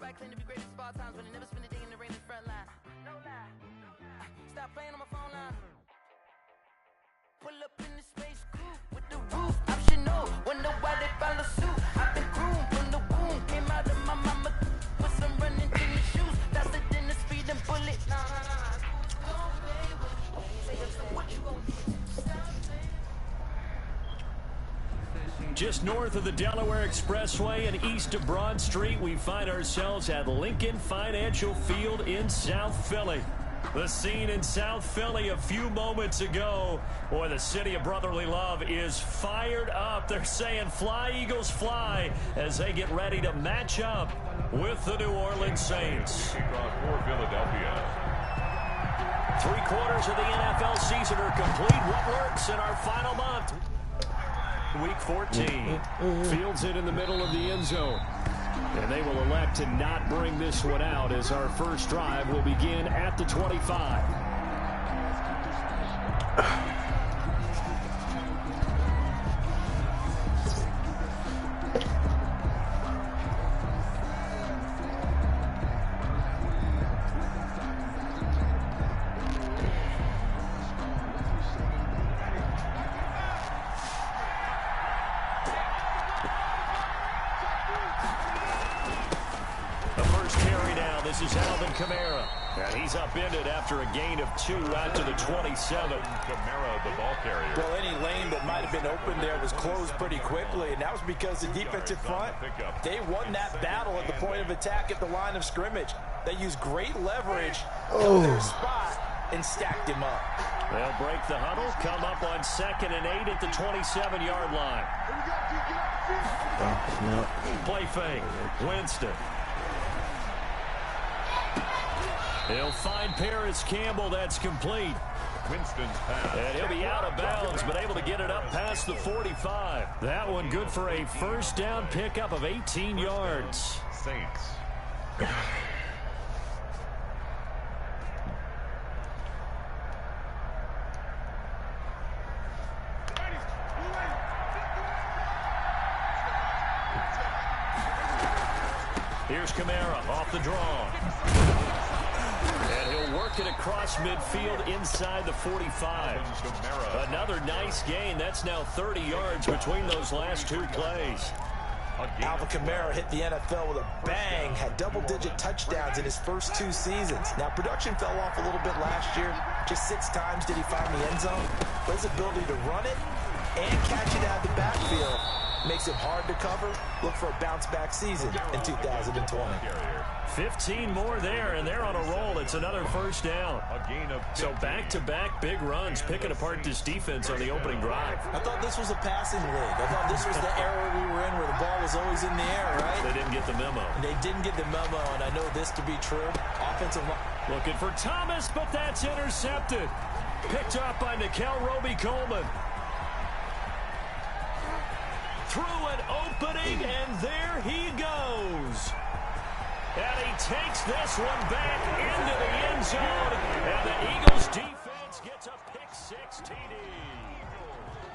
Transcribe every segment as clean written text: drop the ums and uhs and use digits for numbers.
Everybody claim to be greatest of all times, but they never spend a day in the rain in the front line. No lie. Stop playing on my phone line. Pull up in the space coupe with the roof optional. Wonder why they follow suit. I've been groomed from the womb. Came out of my mama with some running in the shoes. Faster than the speed and bullet. Nah. Don't play with me. Say what you gon' do. Just north of the Delaware Expressway and east of Broad Street, we find ourselves at Lincoln Financial Field in South Philly. The scene in South Philly a few moments ago. Boy, the city of brotherly love is fired up. They're saying, fly, Eagles, fly, as they get ready to match up with the New Orleans Saints. For Philadelphia. 3/4 of the NFL season are complete. What works in our final month? Week 14. Fields it in the middle of the end zone. And they will elect to not bring this one out as our first drive will begin at the 25. This is Alvin Kamara. And he's upended after a gain of 2 out to the 27. Kamara, the ball carrier. Well, any lane that might have been open there was closed pretty quickly, and that was because the defensive front, they won that battle at the point of attack at the line of scrimmage. They used great leverage, held their spot, and stacked him up. They'll break the huddle, come up on 2nd and 8 at the 27-yard line. Play fake. Winston. He'll find Paris Campbell. That's complete. Winston's pass. And he'll be out of bounds, but able to get it up past the 45. That one good for a first down pickup of 18 yards. Saints. Here's Kamara off the draw. And he'll work it across midfield inside the 45. Another nice gain. That's now 30 yards between those last 2 plays. Alvin Kamara hit the NFL with a bang, had double-digit touchdowns in his first 2 seasons. Now, production fell off a little bit last year. Just 6 times did he find the end zone. But his ability to run it and catch it out of the backfield makes it hard to cover. Look for a bounce-back season in 2020. 15 more there, and they're on a roll. It's another first down. So back-to-back big runs, picking apart this defense on the opening drive. I thought this was a passing league. I thought this was the era we were in where the ball was always in the air, right? They didn't get the memo. They didn't get the memo, and I know this to be true. Offensive line. Looking for Thomas, but that's intercepted. Picked up by Nickel Roby-Coleman. Through an opening, and there he goes. And he takes this one back into the end zone. And the Eagles defense gets a pick-6 TD.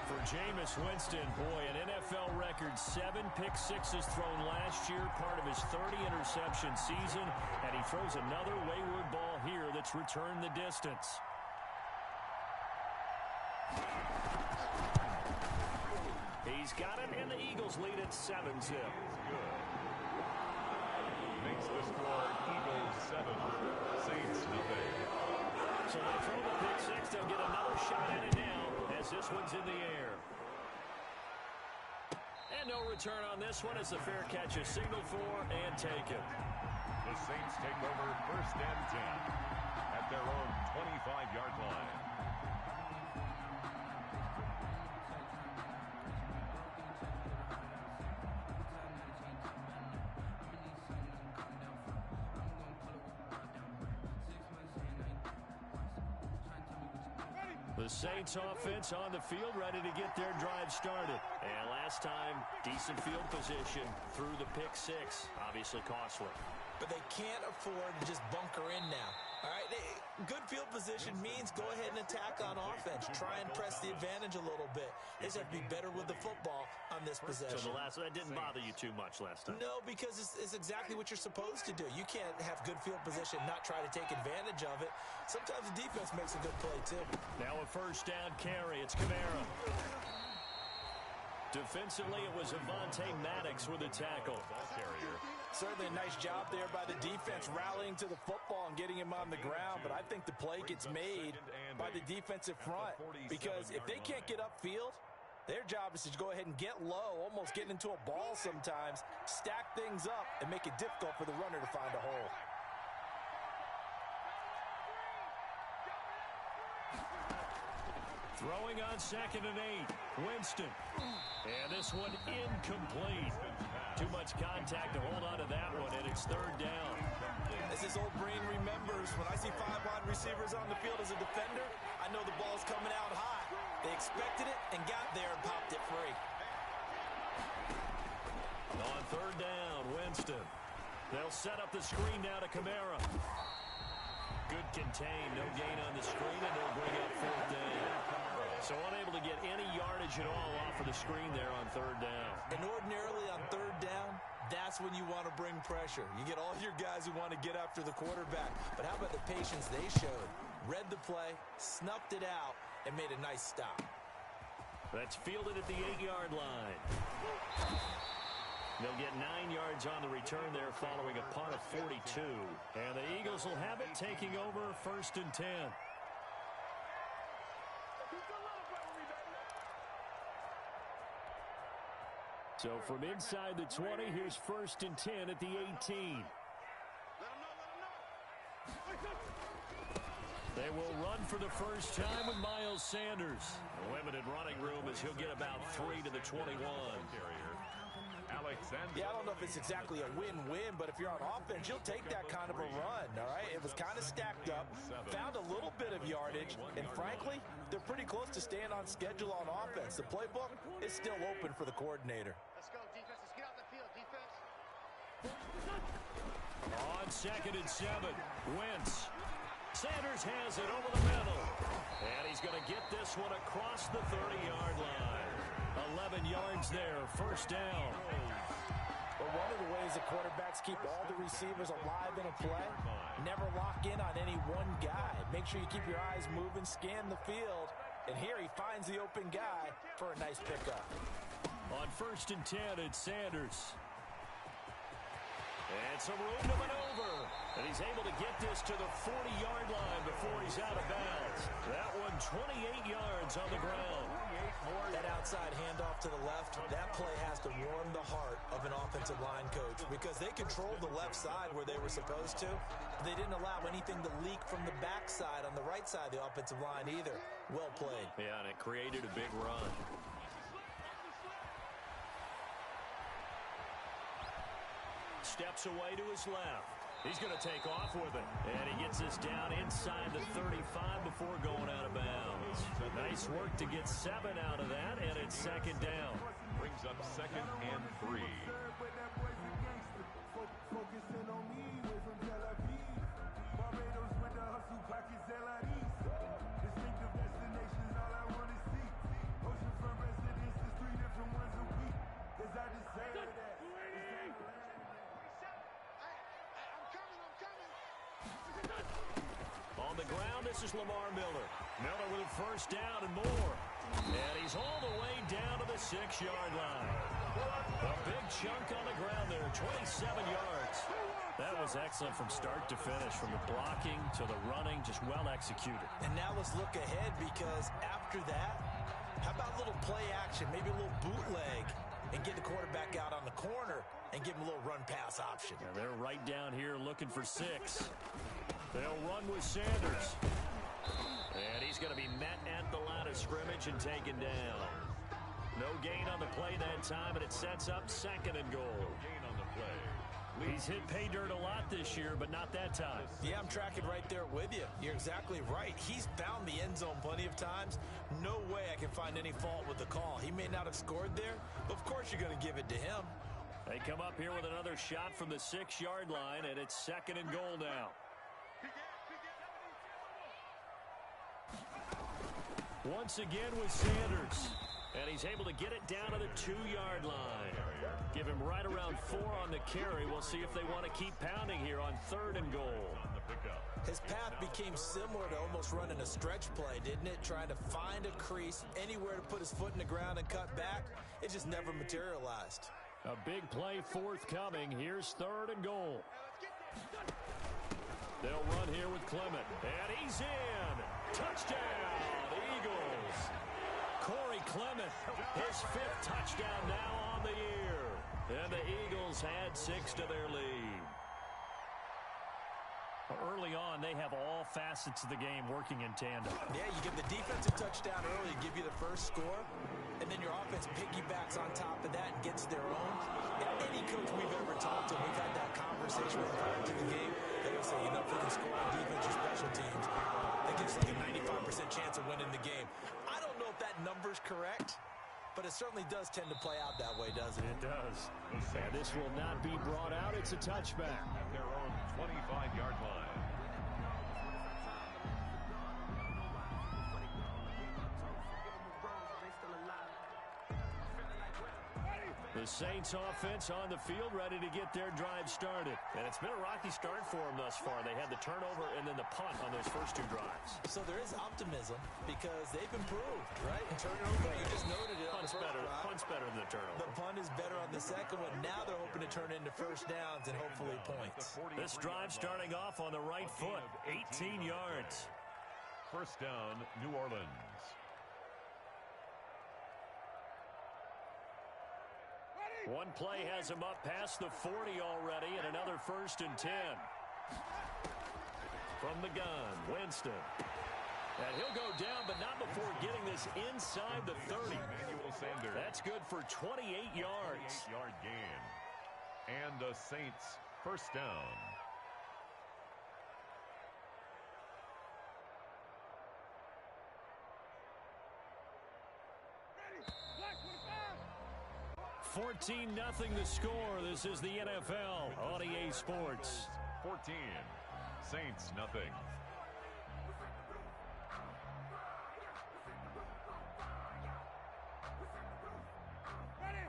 For Jameis Winston, boy, an NFL record 7 pick-6s thrown last year, part of his 30-interception season. And he throws another wayward ball here that's returned the distance. He's got it, and the Eagles lead at 7-zip. Makes the score Eagles 7, Saints nothing. So they throw the pick-6. They'll get another shot at it now as this one's in the air. And no return on this one as the fair catch is signaled for and taken. The Saints take over 1st and 10 at their own 25-yard line. The Saints offense on the field, ready to get their drive started. And last time, decent field position through the pick-6. Obviously costly. But they can't afford to just bunker in now. All right, good field position means go ahead and attack on offense. Try and press the advantage a little bit. They just have to be better with the football on this possession. So that didn't bother you too much last time? No, because it's exactly what you're supposed to do. You can't have good field position, not try to take advantage of it. Sometimes the defense makes a good play, too. Now a first down carry. It's Kamara. Defensively, it was Avonte Maddox with a tackle. Certainly a nice job there by the defense rallying to the football and getting him on the ground, but I think the play gets made by the defensive front because if they can't get upfield, their job is to go ahead and get low, almost get into a ball sometimes, stack things up, and make it difficult for the runner to find a hole. Throwing on 2nd and 8. Winston. And this one incomplete. Too much contact to hold on to that one, and it's 3rd down. As this old brain remembers, when I see 5 wide receivers on the field as a defender, I know the ball's coming out hot. They expected it and got there and popped it free. On 3rd down, Winston. They'll set up the screen now to Kamara. Good contain, no gain on the screen, and they'll bring up 4th down. So unable to get any yardage at all off of the screen there on 3rd down. And ordinarily on 3rd down, that's when you want to bring pressure. You get all your guys who want to get after the quarterback. But how about the patience they showed? Read the play, snuffed it out, and made a nice stop. That's fielded at the 8-yard line. They'll get 9 yards on the return there following a punt of 42. And the Eagles will have it taking over 1st and 10. So from inside the 20, here's 1st and 10 at the 18. They will run for the first time with Miles Sanders. A limited running room as he'll get about 3 to the 21. Yeah, I don't know if it's exactly a win-win, but if you're on offense, you'll take that kind of a run, all right? It was kind of stacked up, found a little bit of yardage, and frankly, they're pretty close to staying on schedule on offense. The playbook is still open for the coordinator. Let's go, defense. Let's get out the field, defense. On 2nd and 7, Wentz. Sanders has it over the middle. And he's going to get this one across the 30-yard line. 11 yards there, 1st down. But one of the ways the quarterbacks keep all the receivers alive in a play, never lock in on any one guy. Make sure you keep your eyes moving, scan the field. And here he finds the open guy for a nice pickup. On 1st and 10, it's Sanders. And some room to maneuver. And he's able to get this to the 40-yard line before he's out of bounds. That one 28 yards on the ground. That outside handoff to the left, that play has to warm the heart of an offensive line coach because they controlled the left side where they were supposed to. They didn't allow anything to leak from the backside on the right side of the offensive line either. Well played. Yeah, and it created a big run. Steps away to his left. He's going to take off with it. And he gets this down inside the 35 before going out of bounds. Nice work to get 7 out of that, and it's 2nd down. Brings up 2nd and 3. On the ground, this is Lamar Miller. Miller with a first down and more. And he's all the way down to the 6-yard line. A big chunk on the ground there, 27 yards. That was excellent from start to finish, from the blocking to the running, just well executed. And now let's look ahead because after that, how about a little play action, maybe a little bootleg, and get the quarterback out on the corner and give him a little run-pass option. And they're right down here looking for 6. They'll run with Sanders. And he's going to be met at the line of scrimmage and taken down. No gain on the play that time, and it sets up 2nd and goal. No gain on the play. He's hit pay dirt a lot this year, but not that time. Yeah, I'm tracking right there with you. You're exactly right. He's found the end zone plenty of times. No way I can find any fault with the call. He may not have scored there, but of course you're going to give it to him. They come up here with another shot from the 6-yard line, and it's 2nd and goal now. Once again with Sanders. And he's able to get it down to the 2-yard line. Give him right around 4 on the carry. We'll see if they want to keep pounding here on 3rd and goal. His path became similar to almost running a stretch play, didn't it? Trying to find a crease, anywhere to put his foot in the ground and cut back. It just never materialized. A big play forthcoming. Here's 3rd and goal. They'll run here with Clement. And he's in. Touchdown, Eagles. Corey Clement, his 5th touchdown now on the year. And the Eagles had 6 to their lead. Early on, they have all facets of the game working in tandem. Yeah, you get the defensive touchdown early, give you the first score, and then your offense piggybacks on top of that and gets their own. And any coach we've ever talked to, we've had that conversation with prior to the game, they would say, you know, if we can score on defense or special teams, that gives like a 95% chance of winning the game. I don't know if that number's correct, but it certainly does tend to play out that way, doesn't it? It does. And this will not be brought out. It's a touchback. At their own 25-yard line. The Saints offense on the field ready to get their drive started. And it's been a rocky start for them thus far. They had the turnover and then the punt on those first 2 drives. So there is optimism because they've improved, right? And turnover, you just noted it. Punt's better than the turnover. The punt is better on the second one. Now they're hoping to turn into first downs and hopefully points. This drive starting off on the right foot. 18 yards. First down, New Orleans. One play has him up past the 40 already, and another 1st and 10. From the gun, Winston. And he'll go down, but not before getting this inside the 30. That's good for 28 yards. 28-yard gain. And the Saints first down. Ready. 14-0 the score. This is the NFL on EA Sports. 14. Saints nothing.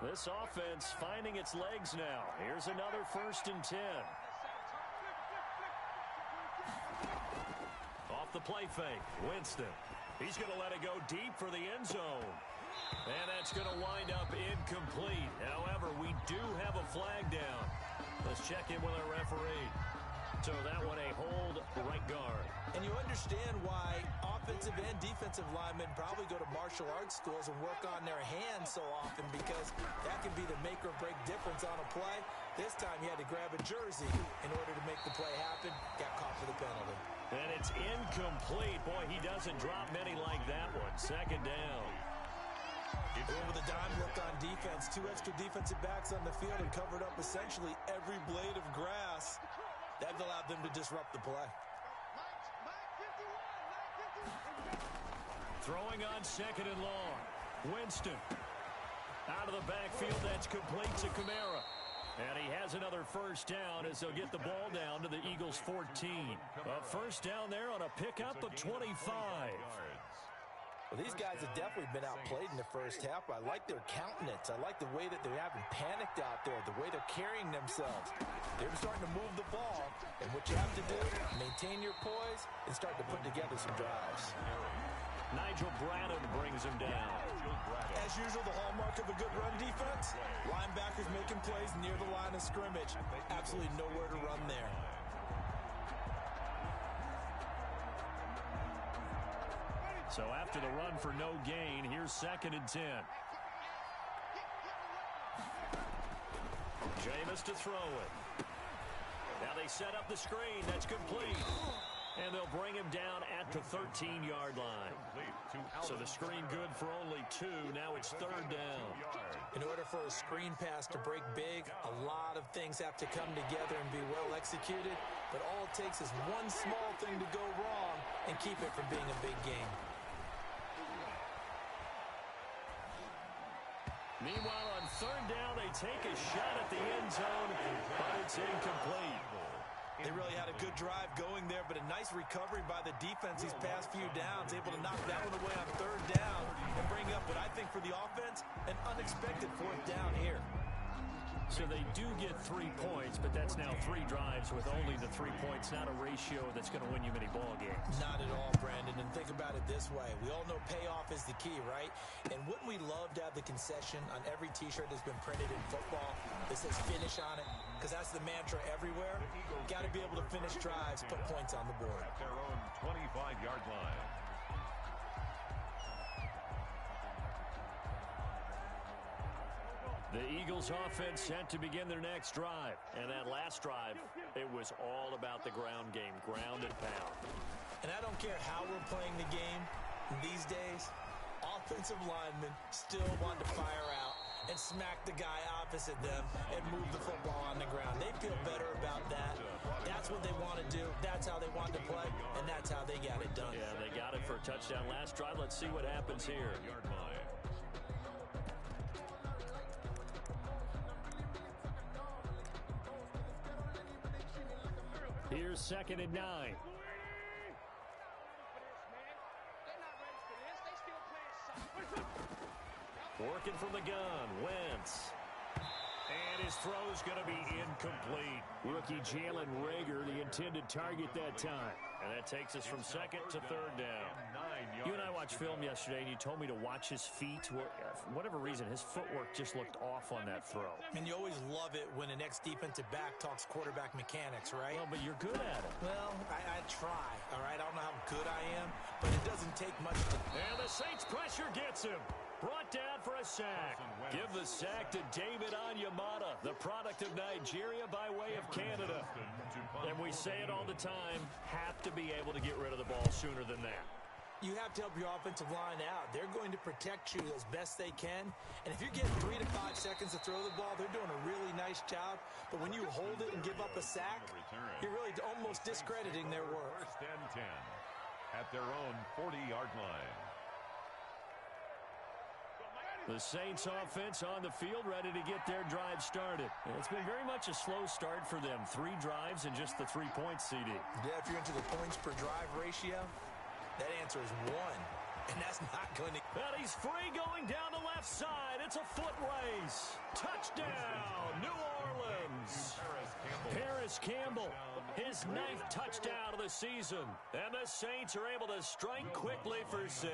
This offense finding its legs now. Here's another 1st and 10. Off the play fake, Winston. He's going to let it go deep for the end zone. And that's going to wind up incomplete. However, we do have a flag down. Let's check in with our referee. So that one a hold right guard. And you understand why offensive and defensive linemen probably go to martial arts schools and work on their hands so often, because that can be the make or break difference on a play. This time he had to grab a jersey in order to make the play happen. Got caught for the penalty. And it's incomplete. Boy, he doesn't drop many like that one. 2nd down. With a dime look on defense, 2 extra defensive backs on the field and covered up essentially every blade of grass. That allowed them to disrupt the play. Throwing on 2nd and long. Winston. Out of the backfield, that's complete to Kamara. And he has another 1st down as they'll get the ball down to the Eagles' 14. A 1st down there on a pickup of 25. Well, these guys have definitely been outplayed in the first half. I like their countenance. I like the way that they haven't panicked out there, the way they're carrying themselves. They're starting to move the ball, and what you have to do, maintain your poise and start to put together some drives. Nigel Bradham brings him down. As usual, the hallmark of a good run defense, linebackers making plays near the line of scrimmage. Absolutely nowhere to run there. So after the run for no gain, here's 2nd and 10. Jameis to throw it. Now they set up the screen. That's complete. And they'll bring him down at the 13-yard line. So the screen good for only 2. Now it's 3rd down. In order for a screen pass to break big, a lot of things have to come together and be well executed. But all it takes is one small thing to go wrong and keep it from being a big game. Meanwhile, on 3rd down, they take a shot at the end zone, but it's incomplete. They really had a good drive going there, but a nice recovery by the defense these past few downs, able to knock that one away on third down and bring up what I think for the offense, an unexpected fourth down here. So they do get 3 points, but that's now 3 drives with only the 3 points, not a ratio that's going to win you many ball games. Not at all, Brandon. And think about it this way. We all know payoff is the key, right? And wouldn't we love to have the concession on every T-shirt that's been printed in football that says finish on it? Because that's the mantra everywhere. Got to be able to finish drives, put points on the board. At their own 25-yard line. The Eagles offense set to begin their next drive. And that last drive, it was all about the ground game, ground and pound. And I don't care how we're playing the game these days, offensive linemen still want to fire out and smack the guy opposite them and move the football on the ground. They feel better about that. That's what they want to do. That's how they want to play, and that's how they got it done. Yeah, they got it for a touchdown last drive. Let's see what happens here. Yard line. Here's 2nd and 9. Working from the gun, Wentz. And his throw's going to be incomplete. Rookie Jalen Reagor, the intended target that time. And that takes us from 2nd to 3rd down. You and I watched film yesterday, and you told me to watch his feet. For whatever reason, his footwork just looked off on that throw. And you always love it when an ex-defensive back talks quarterback mechanics, right? Well, but you're good at it. Well, I try, all right? I don't know how good I am, but it doesn't take much to... And the Saints pressure gets him. Brought down for a sack. Give the sack to David Onyemata, the product of Nigeria by way of Canada. And we say it all the time, have to be able to get rid of the ball sooner than that. You have to help your offensive line out. They're going to protect you as best they can. And if you're getting 3 to 5 seconds to throw the ball, they're doing a really nice job. But when you hold it and give up a sack, you're really almost discrediting their work. 1st and 10 at their own 40-yard line. The Saints offense on the field, ready to get their drive started. It's been very much a slow start for them. 3 drives and just the 3 points, CD. Yeah, if you're into the points per drive ratio, that answer is 1. And that's not going to... And he's free going down the left side. It's a foot race. Touchdown, New Orleans. Paris Campbell, his 9th touchdown of the season. And the Saints are able to strike quickly for 6.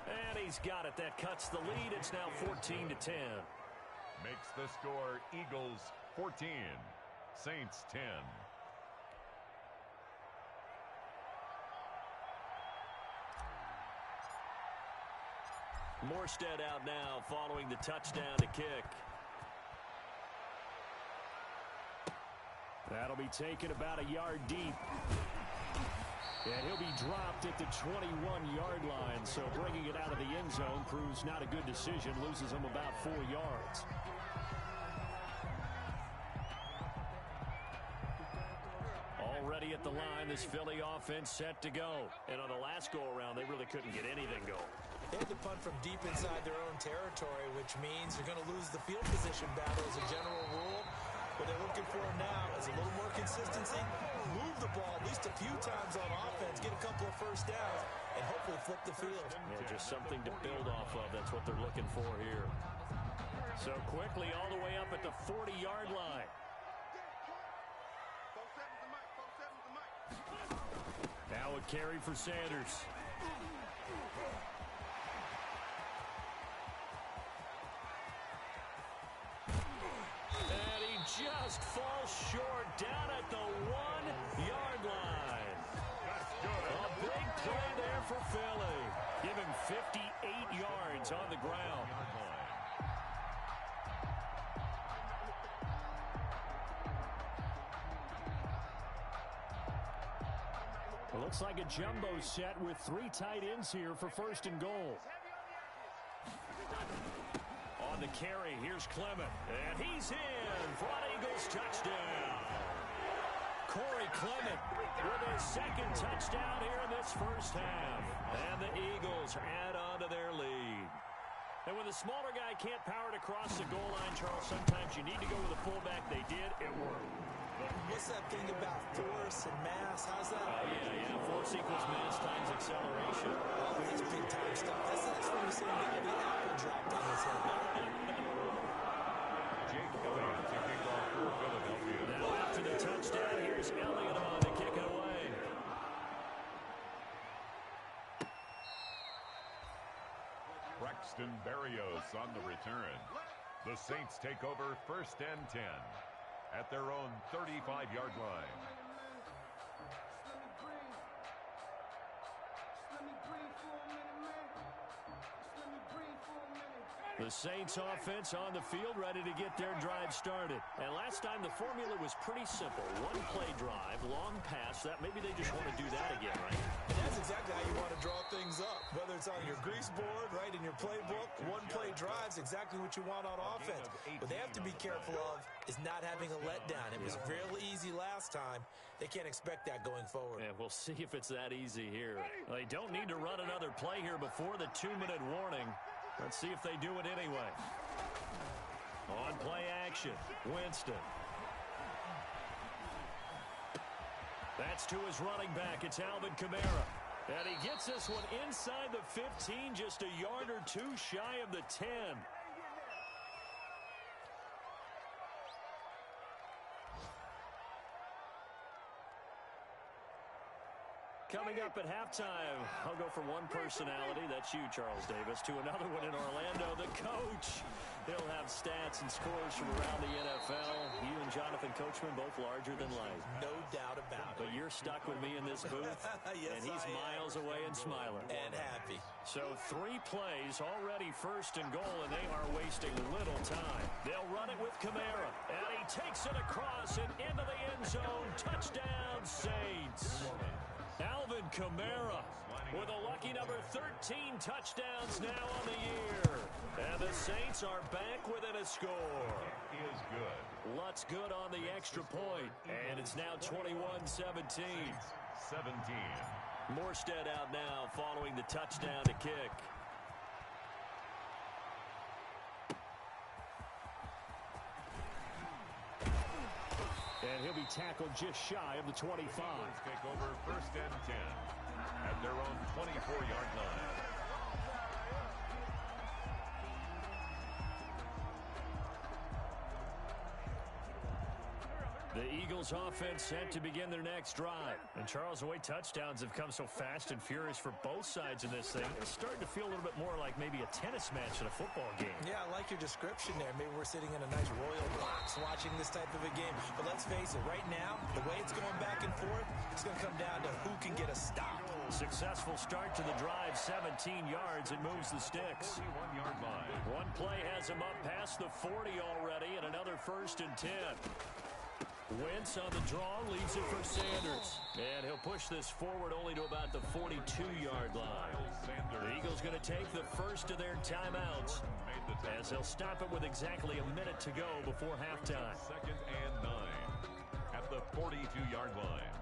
And he's got it. That cuts the lead. It's now 14 to 10. Makes the score Eagles 14, Saints 10. Morstead out now following the touchdown to kick. That'll be taken about a yard deep. And he'll be dropped at the 21-yard line, so bringing it out of the end zone proves not a good decision, loses him about 4 yards. Already at the line, this Philly offense set to go. And on the last go-around, they really couldn't get anything going. They had to punt from deep inside their own territory, which means they're going to lose the field position battle as a general rule. What they're looking for now is a little more consistency, move the ball at least a few times on offense, get a couple of first downs, and hopefully flip the field. Yeah, just something to build off of. That's what they're looking for here. So quickly all the way up at the 40-yard line. Now a carry for Sanders. Just falls short down at the 1-yard line. A big play there for Philly. Give him 58 yards on the ground. It looks like a jumbo set with 3 tight ends here for 1st and goal. On the carry, here's Clement, and he's in for an Eagles touchdown. Corey Clement with his 2nd touchdown here in this first half. And the Eagles add on to their lead. And when the smaller guy can't power to across the goal line, Charles. Sometimes you need to go with a fullback. They did. It worked. What's that thing about force and mass? How's that? Yeah. Force equals mass times acceleration. Oh, that's big-time stuff. That's from the same guy the apple dropped on his head. Jake Elliott kicking off for Philadelphia. Now after the touchdown, here's Elliott on to kick it away. Braxton Berrios on the return. The Saints take over 1st and 10 at their own 35-yard line. The Saints offense on the field, ready to get their drive started. And last time the formula was pretty simple. One play drive, long pass. That maybe they just want to do that again, right? And that's exactly how you want to draw things up. Whether it's on your grease board, right, in your playbook, one play drives exactly what you want on offense. What they have to be careful of is not having a letdown. It was real easy last time. They can't expect that going forward. And we'll see if it's that easy here. They don't need to run another play here before the 2-minute warning. Let's see if they do it anyway. On play action, Winston. That's to his running back. It's Alvin Kamara. And he gets this one inside the 15, just a yard or two shy of the 10. Coming up at halftime, I'll go from one personality, that's you, Charles Davis, to another one in Orlando, the coach. He'll have stats and scores from around the NFL. You and Jonathan Coachman both larger than life. No doubt about it. But you're stuck with me in this booth, Yes, and he's miles away and smiling. And happy. So 3 plays, already 1st and goal, and they are wasting little time. They'll run it with Kamara, and he takes it across and into the end zone. Touchdown, Saints. Alvin Kamara with a lucky number 13 touchdowns now on the year. And the Saints are back within a score. Is good. Lutz good on the extra point. And it's now 21-17. 17. Morstead out now following the touchdown to kick. And he'll be tackled just shy of the 25. Take over 1st and 10 at their own 24-yard line. The Eagles offense set to begin their next drive. And Charles, the way touchdowns have come so fast and furious for both sides in this thing, it's starting to feel a little bit more like maybe a tennis match in a football game. Yeah, I like your description there. Maybe we're sitting in a nice royal box watching this type of a game. But let's face it, right now, the way it's going back and forth, it's going to come down to who can get a stop. Successful start to the drive, 17 yards. It moves the sticks. 41-yard line. One play has him up past the 40 already, and another 1st and 10. Wentz on the draw, leaves it for Sanders. And he'll push this forward only to about the 42-yard line. The Eagles going to take the first of their timeouts as they'll stop it with exactly a minute to go before halftime. 2nd and 9 at the 42-yard line.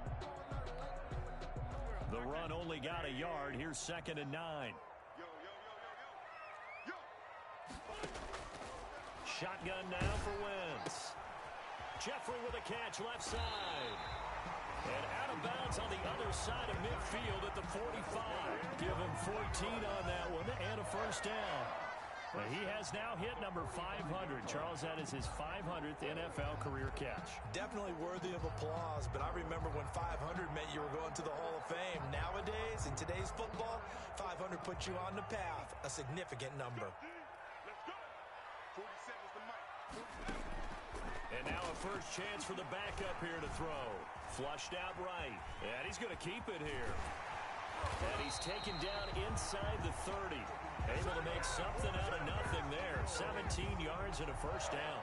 The run only got a yard. Here's 2nd and 9. Shotgun now for Wentz. Jeffrey with a catch left side. And out of bounds on the other side of midfield at the 45. Give him 14 on that one and a 1st down. He has now hit number 500. Charles, that is his 500th NFL career catch. Definitely worthy of applause, but I remember when 500 meant you were going to the Hall of Fame. Nowadays, in today's football, 500 puts you on the path, a significant number. And now a first chance for the backup here to throw. Flushed out right. And he's going to keep it here. And he's taken down inside the 30. Able to make something out of nothing there. 17 yards and a 1st down.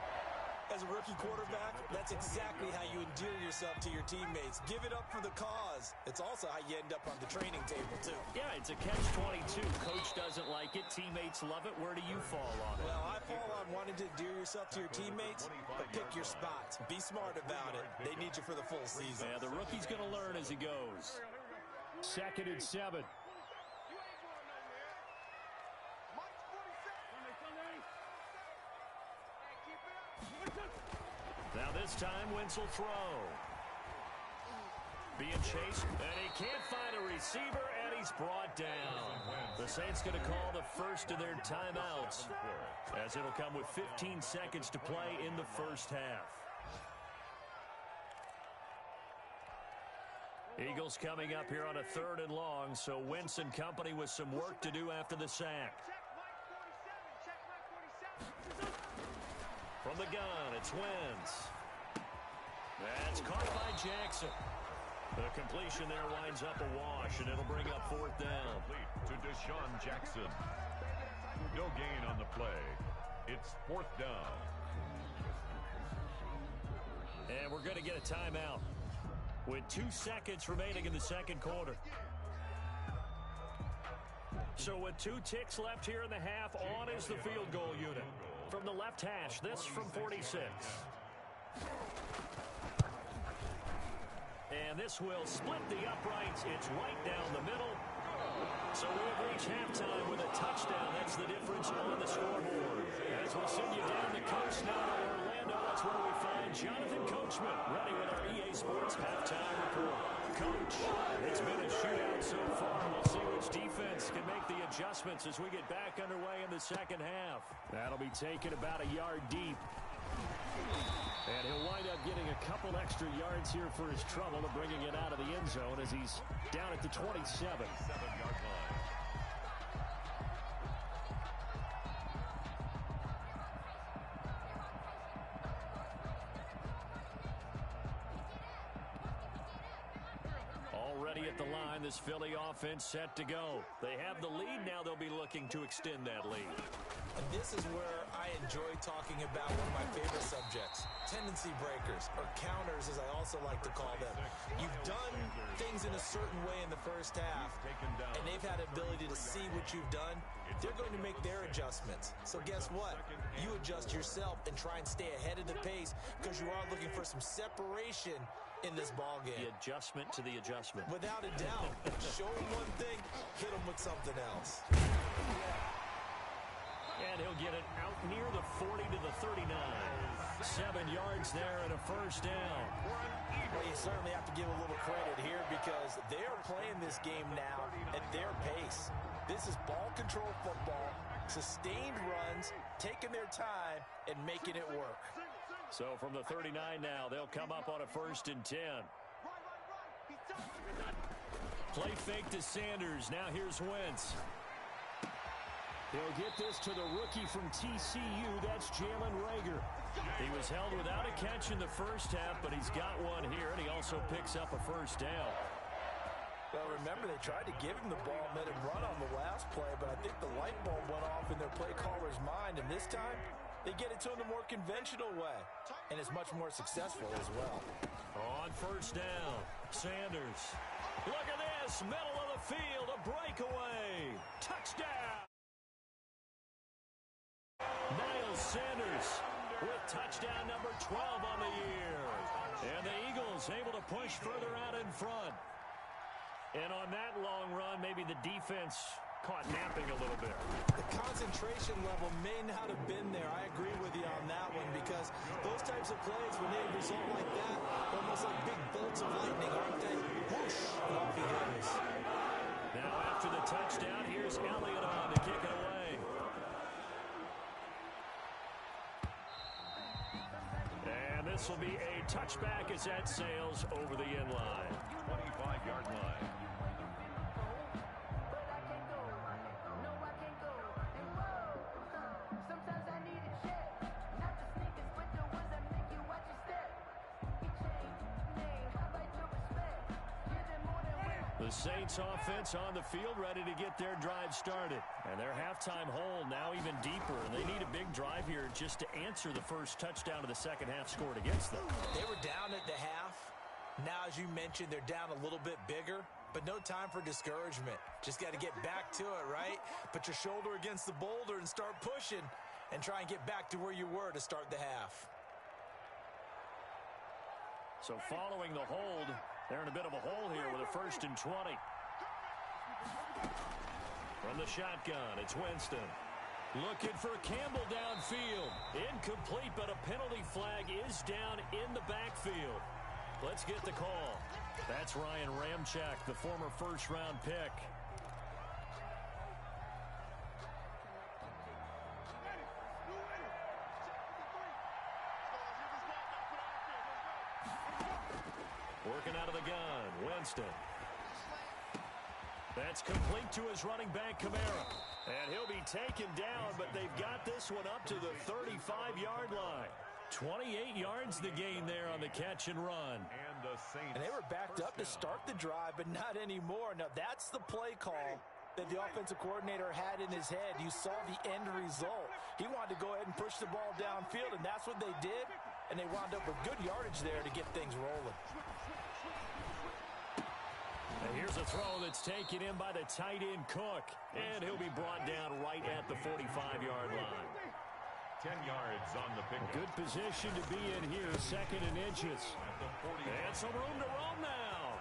As a rookie quarterback, that's exactly how you endear yourself to your teammates. Give it up for the cause. It's also how you end up on the training table, too. Yeah, it's a catch-22. Coach doesn't like it. Teammates love it. Where do you fall on it? Well, I fall on wanting to endear yourself to your teammates, but pick your spots. Be smart about it. They need you for the full season. Yeah, the rookie's going to learn as he goes. 2nd and 7. Now this time, Wentz will throw. Being chased, and he can't find a receiver, and he's brought down. The Saints going to call the first of their timeouts, as it'll come with 15 seconds to play in the first half. Eagles coming up here on a 3rd and long, so Wentz and company with some work to do after the sack. From the gun, it's Wentz. That's caught by Jackson. The completion there winds up a wash, and it'll bring up 4th down. To Deshaun Jackson. No gain on the play. It's 4th down. And we're going to get a timeout with 2 seconds remaining in the second quarter. So with 2 ticks left here in the half, on is the field goal unit. From the left hash, this from 46. And this will split the uprights. It's right down the middle. So we have reached halftime with a touchdown. That's the difference on the scoreboard. As we'll send you down the coast now to Orlando, that's where we find Jonathan Coachman, ready with our EA Sports halftime report. Coach, it's been a shootout so far. We'll see which defense can make the adjustments as we get back underway in the second half. That'll be taken about a yard deep. And he'll wind up getting a couple extra yards here for his trouble of bringing it out of the end zone as he's down at the 27. 7-yard line. Already at the line, this Philly offense set to go. They have the lead. Now they'll be looking to extend that lead. And this is where I enjoy talking about one of my favorite subjects, tendency breakers, or counters as I also like to call them. You've done things in a certain way in the first half, and they've had the ability to see what you've done. They're going to make their adjustments. So guess what? You adjust yourself and try and stay ahead of the pace because you are looking for some separation in this ball game. The adjustment to the adjustment. Without a doubt. Show them one thing, hit them with something else. And he'll get it out near the 40 to the 39. 7 yards there and a first down. Well, you certainly have to give a little credit here because they're playing this game now at their pace. This is ball control football, sustained runs, taking their time, and making it work. So from the 39 now, they'll come up on a 1st and 10. Play fake to Sanders. Now here's Wentz. He'll get this to the rookie from TCU. That's Jalen Reagor. He was held without a catch in the first half, but he's got one here, and he also picks up a first down. Well, remember, they tried to give him the ball and let him run on the last play, but I think the light bulb went off in their play caller's mind, and this time they get it to him the more conventional way, and it's much more successful as well. On first down, Sanders. Look at this, middle of the field, a breakaway. Touchdown. Miles Sanders with touchdown number 12 on the year. And the Eagles able to push further out in front. And on that long run, maybe the defense caught napping a little bit. The concentration level may not have been there. I agree with you on that one because those types of plays, when they result like that, almost like big bolts of lightning, aren't they? Whoosh, and off he goes. Now after the touchdown, here's Elliott on to kick it away. And this will be a touchback as that sails over the end line. 25-yard line. The Saints offense on the field ready to get their drive started. And their halftime hole now even deeper. And they need a big drive here just to answer the first touchdown of the second half scored against them. They were down at the half. Now, as you mentioned, they're down a little bit bigger. But no time for discouragement. Just got to get back to it, right? Put your shoulder against the boulder and start pushing. And try and get back to where you were to start the half. So following the hold, they're in a bit of a hole here with a 1st and 20. From the shotgun, it's Winston. Looking for Campbell downfield. Incomplete, but a penalty flag is down in the backfield. Let's get the call. That's Ryan Ramczyk, the former first-round pick. Working out of the gun, Winston. That's complete to his running back, Kamara. And he'll be taken down, but they've got this one up to the 35-yard line. 28 yards the gain there on the catch and run. And they were backed up to start the drive, but not anymore. Now, that's the play call that the offensive coordinator had in his head. You saw the end result. He wanted to go ahead and push the ball downfield, and that's what they did. And they wound up with good yardage there to get things rolling. And here's a throw that's taken in by the tight end Cook. And he'll be brought down right at the 45-yard line. 10 yards on the pick. Good position to be in here, second and inches. And some room to roam now.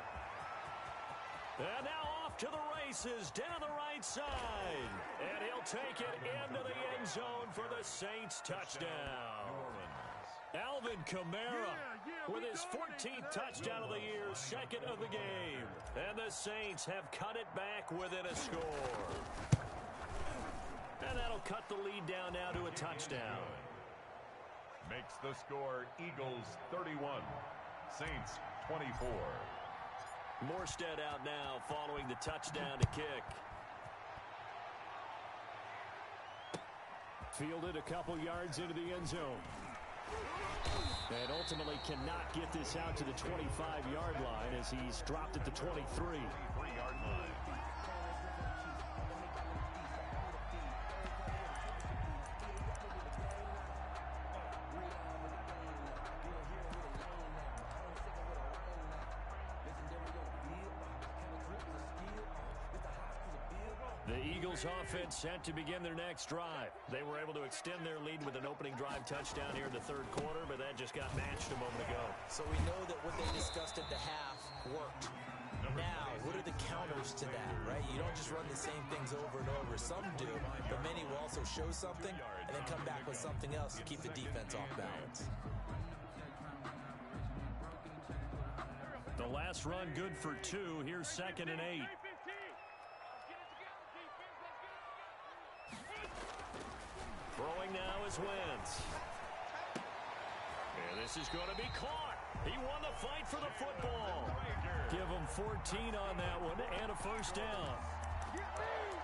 And now off to the races, down the right side. And he'll take it into the end zone for the Saints touchdown. Alvin Kamara with his 14th touchdown of the year, second of the game. And the Saints have cut it back within a score. And that'll cut the lead down now to a touchdown. Makes the score Eagles 31, Saints 24. Morstead out now following the touchdown to kick. Fielded a couple yards into the end zone. And ultimately cannot get this out to the 25-yard line as he's dropped at the 23. 3-yard line. The Eagles offense set to begin their next drive. They were able to extend their lead with an opening drive touchdown here in the third quarter, but that just got matched a moment ago. So we know that what they discussed at the half worked. Now, what are the counters to that, right? You don't just run the same things over and over. Some do, but many will also show something and then come back with something else to keep the defense off balance. The last run good for 2. Here's 2nd and 8. Throwing now is Wentz. And this is going to be caught. He won the fight for the football. Give him 14 on that one and a first down.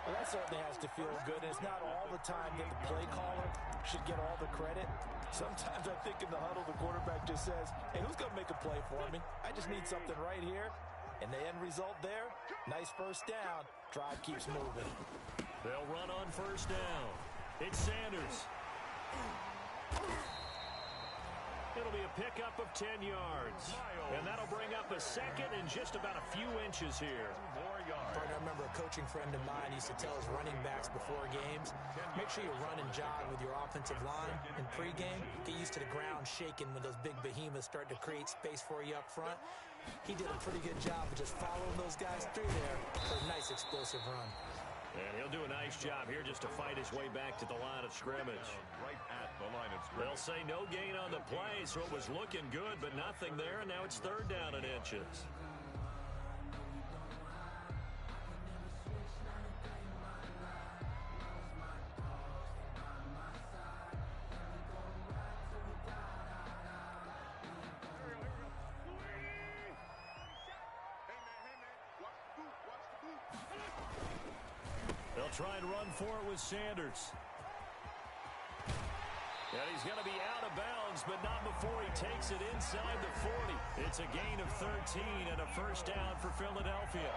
Well, that certainly has to feel good. And it's not all the time that the play caller should get all the credit. Sometimes I think in the huddle, the quarterback just says, hey, who's going to make a play for me? I just need something right here. And the end result there, nice first down. Drive keeps moving. They'll run on first down. It's Sanders. It'll be a pickup of 10 yards. And that'll bring up a second and just about a few inches here. I remember a coaching friend of mine used to tell his running backs before games, make sure you run and jog with your offensive line in pregame. Get used to the ground shaking when those big behemoths start to create space for you up front. He did a pretty good job of just following those guys through there for a nice explosive run. And he'll do a nice job here just to fight his way back to the line of scrimmage. Right at the line of scrimmage. They'll say no gain on the play, so it was looking good, but nothing there, and now it's 3rd down and inches. They'll try and run for it with Sanders. And he's going to be out of bounds, but not before he takes it inside the 40. It's a gain of 13 and a first down for Philadelphia.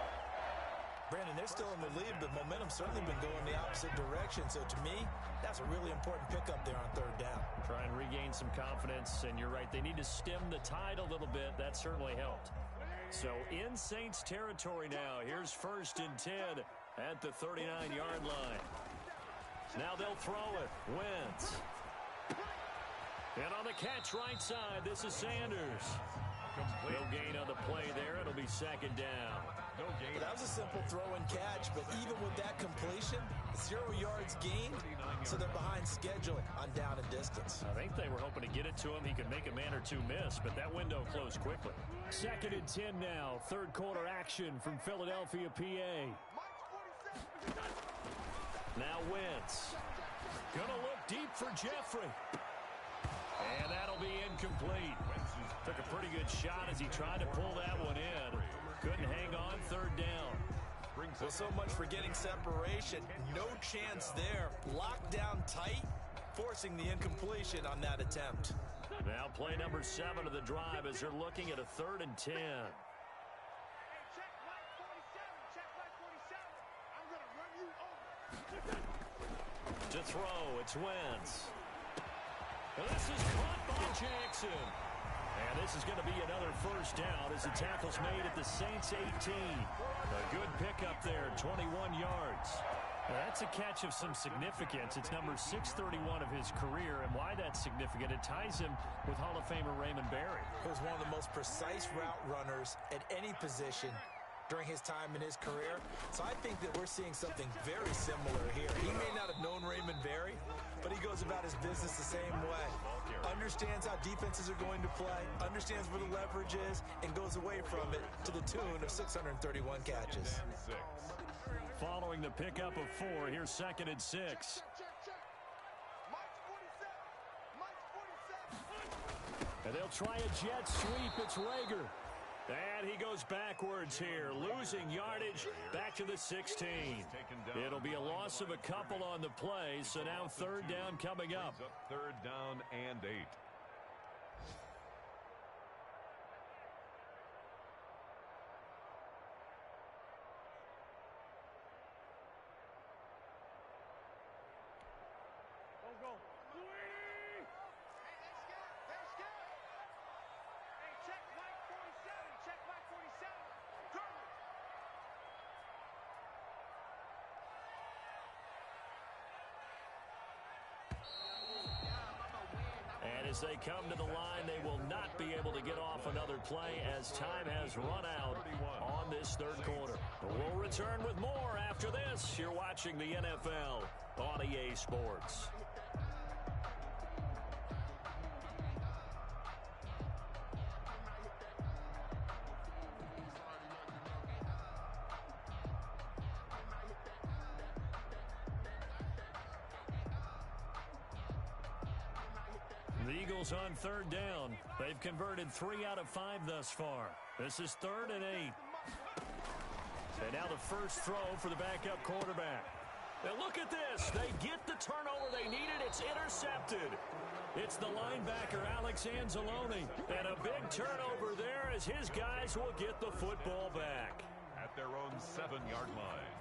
Brandon, they're still in the lead, but momentum's certainly been going the opposite direction. So to me, that's a really important pickup there on 3rd down. Try and regain some confidence, and you're right, they need to stem the tide a little bit. That certainly helped. So in Saints territory now, here's 1st and 10 at the 39-yard line. Now they'll throw it. Wentz. And on the catch right side, this is Sanders. No gain on the play there. It'll be second down. No gain. That was a simple throw and catch, but even with that completion, 0 yards gained, so they're behind schedule on down and distance. I think they were hoping to get it to him. He could make a man or two miss, but that window closed quickly. Second and 10 now. Third quarter action from Philadelphia, PA. Now Wentz. Gonna look deep for Jeffrey. And that'll be incomplete. Took a pretty good shot as he tried to pull that one in. Couldn't hang on. Third down. Well, so much for getting separation. No chance there. Locked down tight, forcing the incompletion on that attempt. Now play number 7 of the drive as they're looking at a 3rd and 10. To throw, it's Wentz. And this is caught by Jackson. And this is going to be another first down as the tackle's made at the Saints 18. A good pickup there, 21 yards. Now that's a catch of some significance. It's number 631 of his career, and why that's significant, it ties him with Hall of Famer Raymond Berry. He was one of the most precise route runners at any position during his time in his career. So I think that we're seeing something very similar here. He may not have known Raymond Berry, but he goes about his business the same way. Understands how defenses are going to play, understands where the leverage is, and goes away from it to the tune of 631 catches. Following the pickup of 4, here's 2nd and 6. And they'll try a jet sweep. It's Rager. And he goes backwards here, losing yardage back to the 16. It'll be a loss of a couple on the play, so now 3rd down coming up. 3rd down and 8. And as they come to the line, they will not be able to get off another play as time has run out on this 3rd quarter. We'll return with more after this. You're watching the NFL on EA Sports. The Eagles on 3rd down. They've converted 3 out of 5 thus far. This is 3rd and 8. And now the first throw for the backup quarterback. And look at this. They get the turnover they needed. It's intercepted. It's the linebacker, Alex Anzalone. And a big turnover there as his guys will get the football back. At their own 7-yard line.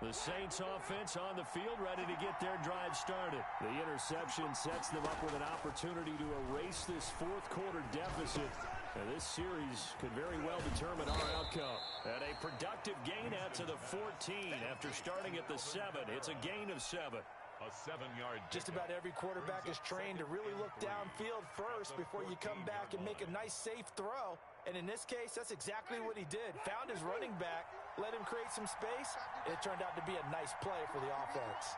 The Saints offense on the field, ready to get their drive started. The interception sets them up with an opportunity to erase this 4th quarter deficit. And this series could very well determine our outcome. And a productive gain out to the 14 after starting at the 7. It's a gain of 7. A 7-yard. Just about every quarterback is trained to really look downfield first before you come back and make a nice, safe throw. And in this case, that's exactly what he did. Found his running back, let him create some space, and it turned out to be a nice play for the offense.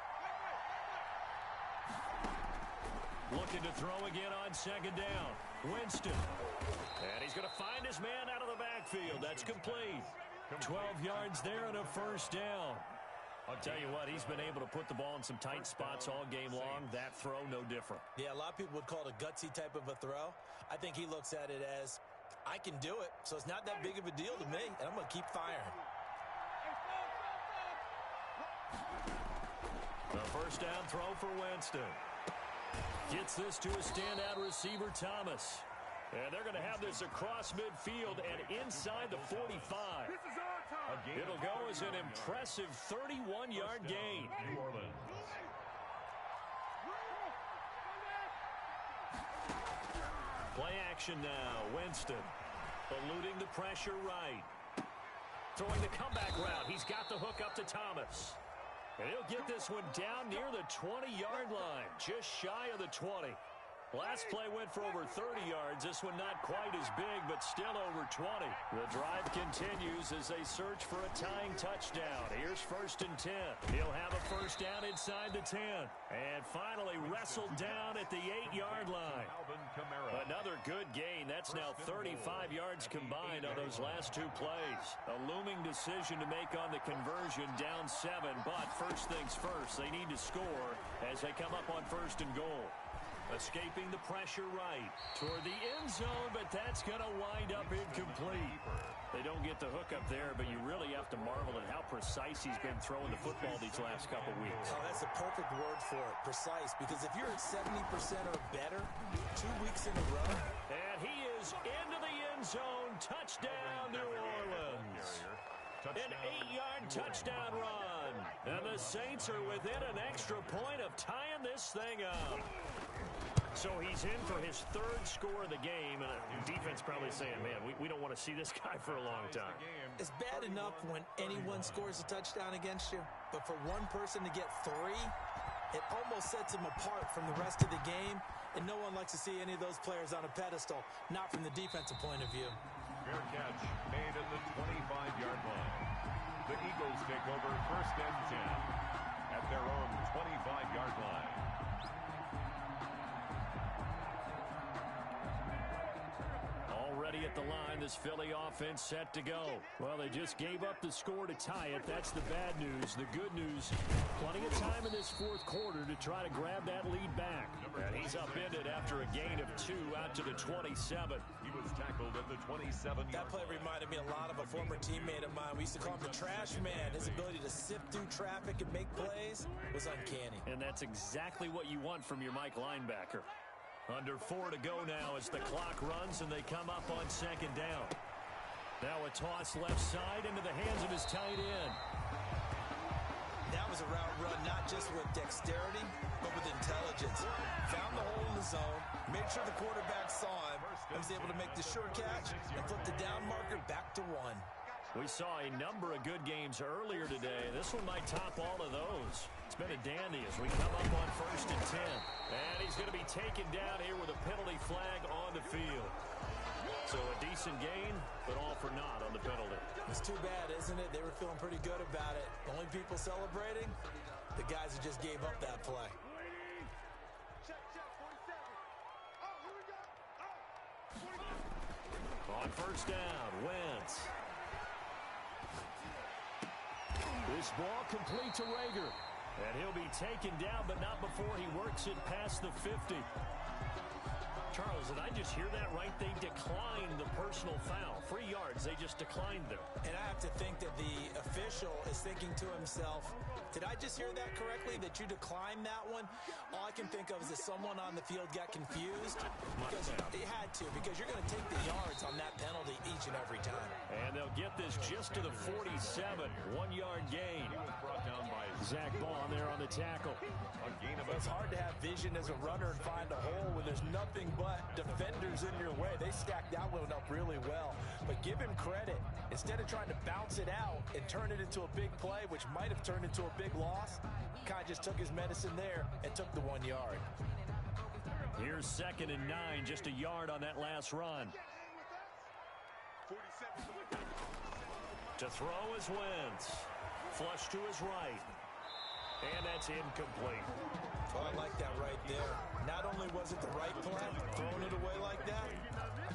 Looking to throw again on 2nd down. Winston. And he's going to find his man out of the backfield. That's complete. 12 yards there and a first down. I'll tell you what, he's been able to put the ball in some tight spots all game long. That throw, no different. Yeah, a lot of people would call it a gutsy type of a throw. I think he looks at it as, I can do it, so it's not that big of a deal to me, and I'm going to keep firing. The first down throw for Winston. Gets this to a standout receiver, Thomas. And they're going to have this across midfield and inside the 45. It'll go as an impressive 31-yard gain. New Orleans. Play action now. Winston eluding the pressure right. Throwing the comeback route. He's got the hook up to Thomas. And he'll get this one down near the 20-yard line, just shy of the 20. Last play went for over 30 yards. This one not quite as big, but still over 20. The drive continues as they search for a tying touchdown. Here's 1st and 10. He'll have a first down inside the 10. And finally wrestled down at the 8-yard line. Another good gain. That's now 35 yards combined on those last two plays. A looming decision to make on the conversion, down 7. But first things first, they need to score as they come up on 1st and goal. Escaping the pressure right toward the end zone, but that's going to wind up incomplete. They don't get the hook up there, but you really have to marvel at how precise he's been throwing the football these last couple weeks. Oh, that's a perfect word for it, precise, because if you're at 70% or better 2 weeks in a row. And he is into the end zone. Touchdown, New Orleans. An 8-yard touchdown run. And the Saints are within an extra point of tying this thing up. So he's in for his 3rd score of the game, and the defense probably saying, man, we don't want to see this guy for a long time. It's bad enough when anyone scores a touchdown against you, but for one person to get 3, it almost sets him apart from the rest of the game, and no one likes to see any of those players on a pedestal, not from the defensive point of view. Fair catch made at the 25-yard line. The Eagles take over 1st and 10 at their own 25-yard line. Already at the line, this Philly offense set to go. Well, they just gave up the score to tie it. That's the bad news. The good news, plenty of time in this 4th quarter to try to grab that lead back. And he's upended after a gain of 2 out to the 27. He was tackled at the 27. That play reminded me a lot of a former teammate of mine. We used to call him the trash man. His ability to sift through traffic and make plays was uncanny. And that's exactly what you want from your Mike linebacker. Under 4 to go now as the clock runs and they come up on 2nd down. Now a toss left side into the hands of his tight end. That was a route run not just with dexterity, but with intelligence. Found the hole in the zone, made sure the quarterback saw him, and was able to make the sure catch and flip the down marker back to 1. We saw a number of good games earlier today. This one might top all of those. It's been a dandy as we come up on 1st and 10. And he's going to be taken down here with a penalty flag on the field. So a decent gain, but all for naught on the penalty. It's too bad, isn't it? They were feeling pretty good about it. The only people celebrating, the guys who just gave up that play. On 1st down, Wentz. This ball complete to Rager. And he'll be taken down, but not before he works it past the 50. Charles, did I just hear that right? They declined the personal foul. 3 yards, they just declined them. And I have to think that the official is thinking to himself, did I just hear that correctly, that you declined that one? All I can think of is that someone on the field got confused. Because they had to, because you're going to take the yards on that penalty each and every time. And they'll get this just to the 47. 1-yard gain. Brought down by Zach Baum there on the tackle. a gain of It's hard to have vision as a runner and find a hole when there's nothing but defenders in your way. They stacked that one up really well. But give him credit. Instead of trying to bounce it out and turn it into a big play, which might have turned into a big loss, Kai just took his medicine there and took the 1 yard. Here's 2nd and 9, just a yard on that last run. To throw is Wentz. Flush to his right. And that's incomplete. Oh, I like that right there. Not only was it the right play, throwing it away like that,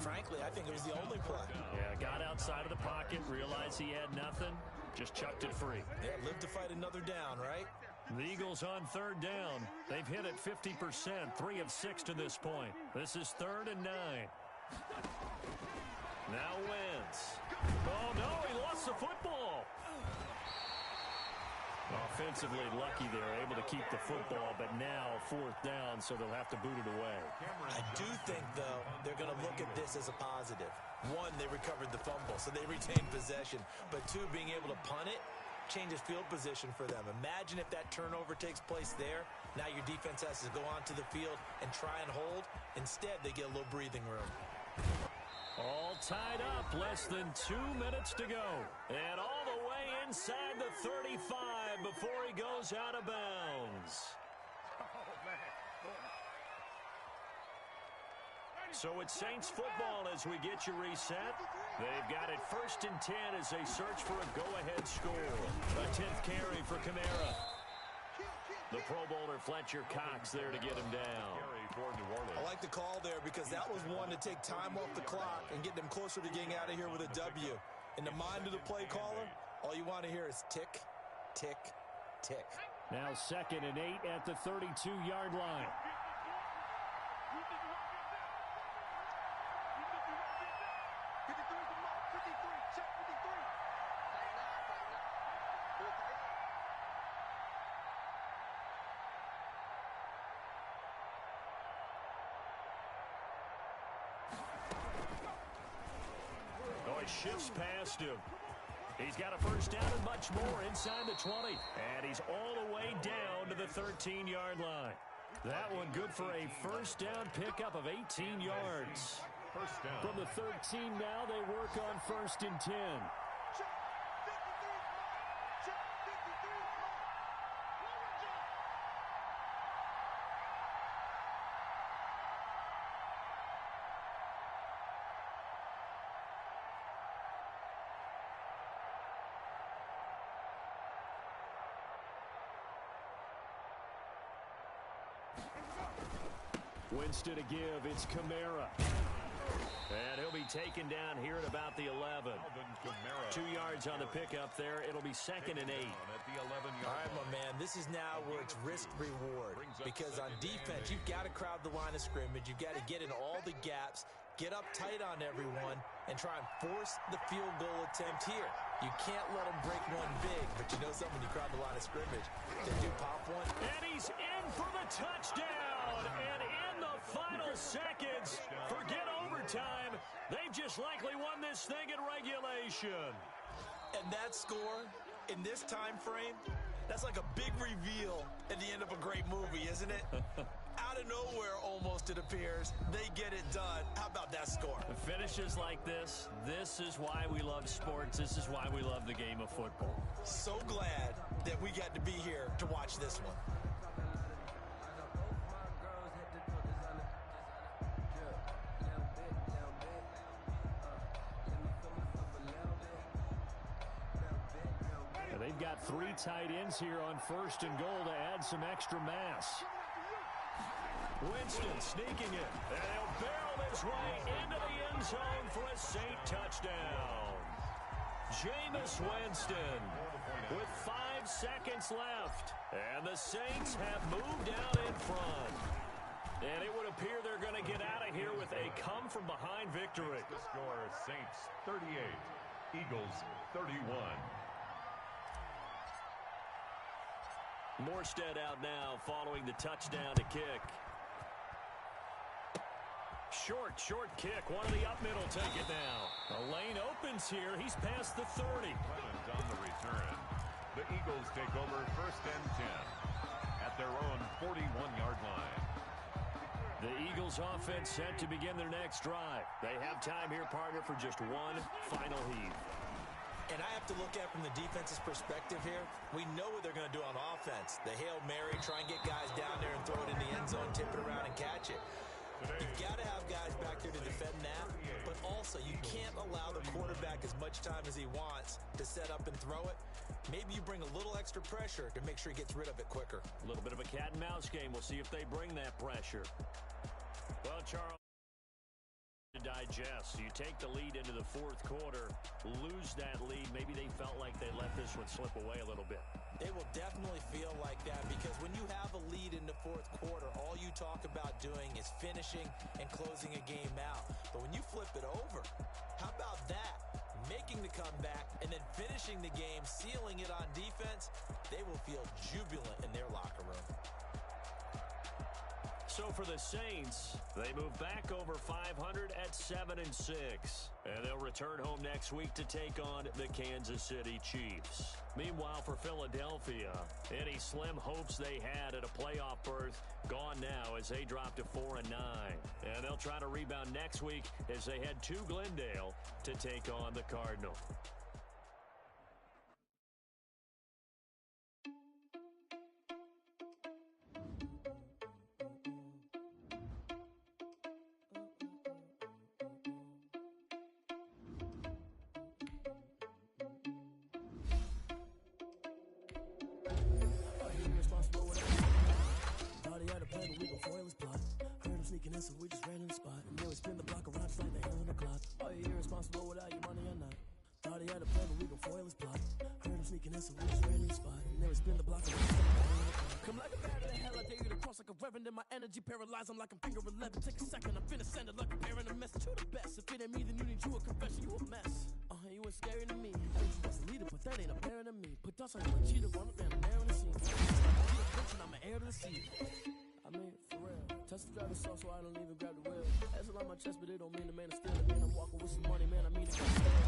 frankly, I think it was the only play. Yeah, got outside of the pocket, realized he had nothing, just chucked it free. Yeah, live to fight another down, right? The Eagles on 3rd down. They've hit it 50%, 3 of 6 to this point. This is 3rd and 9. Now Wentz. Oh, no, he lost the football. Offensively lucky they're able to keep the football, but now 4th down, so they'll have to boot it away. I do think, though, they're going to look at this as a positive. 1, they recovered the fumble, so they retained possession. But 2, being able to punt it changes field position for them. Imagine if that turnover takes place there. Now your defense has to go onto the field and try and hold. Instead, they get a little breathing room. All tied up, less than 2 minutes to go. And all the way inside the 35 before he goes out of bounds. So it's Saints football as we get you reset. They've got it 1st and 10 as they search for a go-ahead score. A 10th carry for Kamara. The Pro Bowler Fletcher Cox there to get him down. I like the call there because that was one to take time off the clock and get them closer to getting out of here with a W. In the mind of the play caller, all you want to hear is tick, tick, tick. Now 2nd and 8 at the 32-yard line. Shifts past him. He's got a first down and much more inside the 20. And he's all the way down to the 13-yard line. That one good for a first down pickup of 18 yards. First down. From the 13 now, they work on 1st and 10. Winston to give. It's Kamara. And he'll be taken down here at about the 11. 2 yards on the pickup there. It'll be 2nd and 8. All right, my man, this is now where it's risk-reward. Because on defense, you've got to crowd the line of scrimmage. You've got to get in all the gaps, get up tight on everyone, and try and force the field goal attempt here. You can't let them break one big, but you know something, when you crowd the line of scrimmage, they do pop one. And he's in for the touchdown. And in the final seconds, forget overtime, they've just likely won this thing in regulation. And that score, in this time frame, that's like a big reveal at the end of a great movie, isn't it? Out of nowhere, almost, it appears, they get it done. How about that score? Finishes like this is why we love sports. This is why we love the game of football. So glad that we got to be here to watch this one. They've got 3 tight ends here on 1st and goal to add some extra mass. Winston sneaking it, and he'll barrel his way into the end zone for a Saint touchdown. Jameis Winston with 5 seconds left, and the Saints have moved out in front. And it would appear they're going to get out of here with a come-from-behind victory. The score, Saints 38, Eagles 31. Morstead out now following the touchdown to kick. Short kick. One of the up middle take it now. A lane opens here. He's past the 30. Clemens on the return. The Eagles take over 1st and 10 at their own 41-yard line. The Eagles offense set to begin their next drive. They have time here, partner, for just one final heave. And I have to look at from the defense's perspective here. We know what they're going to do on offense. The Hail Mary, try and get guys down there and throw it in the end zone, tip it around and catch it. You've got to have guys back there to defend that, but also you can't allow the quarterback as much time as he wants to set up and throw it. Maybe you bring a little extra pressure to make sure he gets rid of it quicker. A little bit of a cat and mouse game. We'll see if they bring that pressure. Well, Charles, to digest. You take the lead into the 4th quarter, lose that lead. Maybe they felt like they let this one slip away a little bit. They will definitely feel like that because when you have a lead in the 4th quarter, all you talk about doing is finishing and closing a game out. But when you flip it over, how about that? Making the comeback and then finishing the game, sealing it on defense, they will feel jubilant in their locker room. So for the Saints, they move back over 500 at 7-6. And they'll return home next week to take on the Kansas City Chiefs. Meanwhile, for Philadelphia, any slim hopes they had at a playoff berth gone now as they drop to 4-9. And they'll try to rebound next week as they head to Glendale to take on the Cardinals. a plan, but we gon' foil his plot. Heard him sneaking in, so we just ran in the spot. And then we spin the block around just like the hell in the clock. Are you irresponsible without your money or not? Thought he had a plan, but we gon' foil his plot. Heard him sneaking in, so we just ran in the spot. And then we spin the block around just like the hell in the clock. Come like a bat of the hell, I dare you to cross like a reverend. In my energy paralyzed, I'm like I'm finger 11. Take a second, I'm finna send it like a parent a message to the best. If it ain't me, then you need you a confession, you a mess. You ain't scary to me. I ain't just a leader, but that ain't apparent to me. Put dust on you, a cheater, run up and I'm there in the scene. I'm an heir to the sea. I mean, for real. Touch the driver's sauce, so I don't even grab the wheel. That's on my chest, but it don't mean the man is still. It mean I'm walking with some money, man. I mean it can't stand.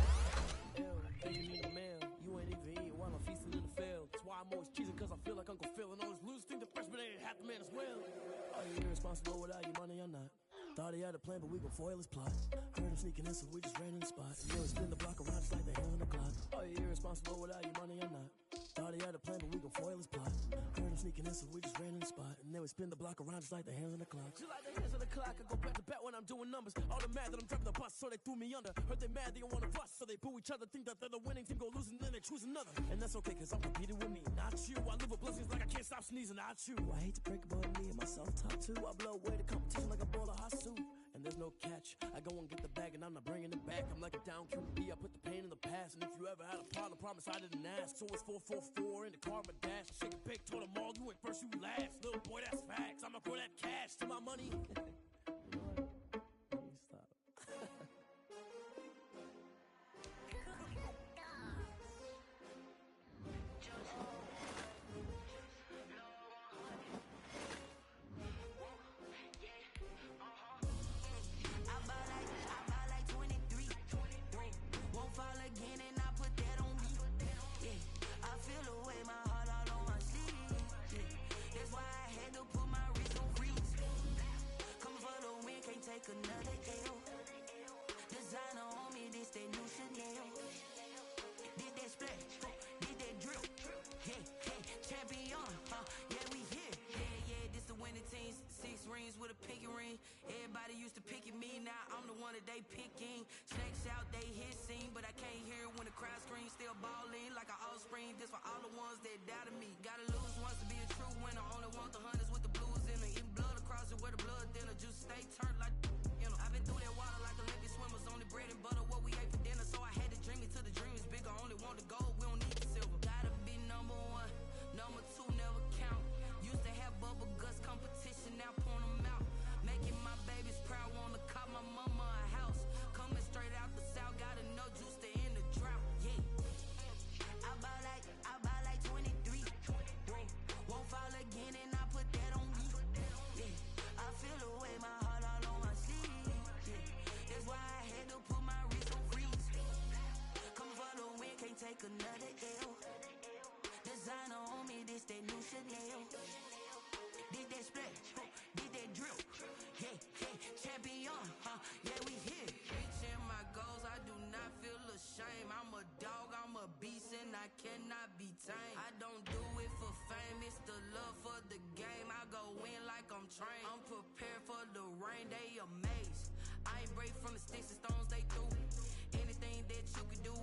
Ew, you need a mail. You ain't even eating while I'm feasting in the field. That's why I'm always cheesing, cause I feel like Uncle Phil. And all those losers think the freshman ain't half the man as well. Are you irresponsible without your money or not? Thought he had a plan, but we gon' foil his plot. Heard him sneaking in, so we just ran in the spot. And then we spin the block around just like the hell in the clock. Are you irresponsible without your money or not? Thought he had a plan, but we gon' foil his plot. Heard him sneaking in, so we just ran in the spot. And then we spin the block around just like the hands on the clock. Just like the hands on the clock, I go back to back when I'm doing numbers. All the mad that I'm driving the bus, so they threw me under. Heard they mad, they don't wanna bust, so they boo each other. Think that they're the winning team, go losing, then they choose another. And that's okay, cause I'm competing with me, not you. I live with blessings like I can't stop sneezing, not you. I hate to break it, but me and myself talk too. I blow away the competition like a bowl of hot soup. And there's no catch. I go and get the bag and I'm not bringing it back. I'm like a down QB, I put the pain in the past. And if you ever had a problem, promise I didn't ask. So it's 444 in the car, my dash. Shake a big, told them all, you ain't first, you last. Little boy, that's facts. I'ma throw that cash to my money. Stop. Again, and I put that on me. Yeah, I feel the way, my heart all on my sleeve. Yeah, that's why I had to put my wrist on freeze. Coming for the win, can't take another L. Designer on me, this that new Chanel. Did that splash, did that drill. Yeah, champion, yeah, we here. Yeah, this the winning team. 6 rings with a pinky ring. Everybody used to pick at me, now I'm the one that they picking. Snakes out, they hissing, but I can't hear it when the crowd screams. Still balling like an offspring. This for all the ones that doubted me. Gotta lose once to be a true winner. Only want the hunters with the blues in it. Eating blood across it where the blood thinner. Juice stay turned like, you know. I've been through that water like Olympic swimmers. Only bread and butter, what we ate for dinner. So I had to dream it till the dream is bigger. Only want the gold, we don't need the silver. Gotta be number 1, number 2 never count. Used to have bubble guts competition, now point them out. Making my babies proud, wanna cop my mama a house. Coming straight out the south, gotta know juice to end the drought. Yeah, I buy like 23. Won't fall again, and I put that on me. Yeah, I feel the way, my heart all on my sleeve. Yeah, that's why I had to put my wrist on freeze. Coming for the win, can't take another L. Designer on me, this that new Chanel. Did that splash, did that drill. Yeah, champion, yeah, we here. Reaching my goals, I do not feel ashamed. I'm a dog, I'm a beast, and I cannot be tamed. I don't do it for fame, it's the love for the game. I go in like I'm trained. I'm prepared for the rain, they amazed. I ain't break from the sticks and stones they threw. Anything that you can do,